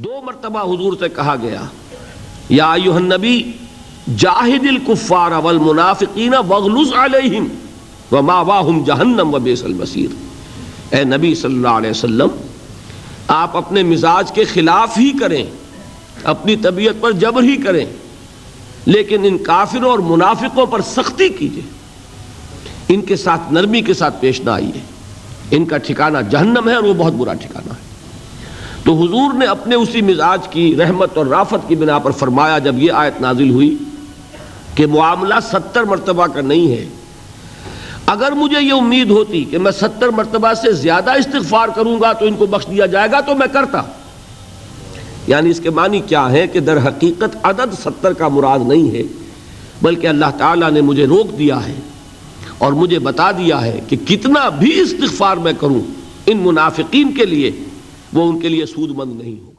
دو مرتبہ حضور سے کہا گیا یا ایھا النبی جاہد الکفار والمنافقین واغلظ علیہم ومأواہم جہنم وبئس المصیر۔ اے نبی صلی اللہ علیہ وسلم، آپ اپنے مزاج کے خلاف ہی کریں، اپنی طبیعت پر جبر ہی کریں، لیکن ان کافروں اور منافقوں پر سختی کیجیے، ان کے ساتھ نرمی کے ساتھ پیش نہ آئیے، ان کا ٹھکانہ جہنم ہے اور وہ بہت برا ٹھکانہ ہے۔ تو حضور نے اپنے اسی مزاج کی رحمت اور رافت کی بنا پر فرمایا جب یہ آیت نازل ہوئی کہ معاملہ 70 مرتبہ کا نہیں ہے، اگر مجھے یہ امید ہوتی کہ میں 70 مرتبہ سے زیادہ استغفار کروں گا تو ان کو بخش دیا جائے گا تو میں کرتا۔ یعنی اس کے معنی کیا ہے کہ در حقیقت عدد 70 کا مراد نہیں ہے، بلکہ اللہ تعالیٰ نے مجھے روک دیا ہے اور مجھے بتا دیا ہے کہ کتنا بھی استغفار میں کروں ان منافقین کے لیے وہ ان کے لیے سود مند نہیں ہو۔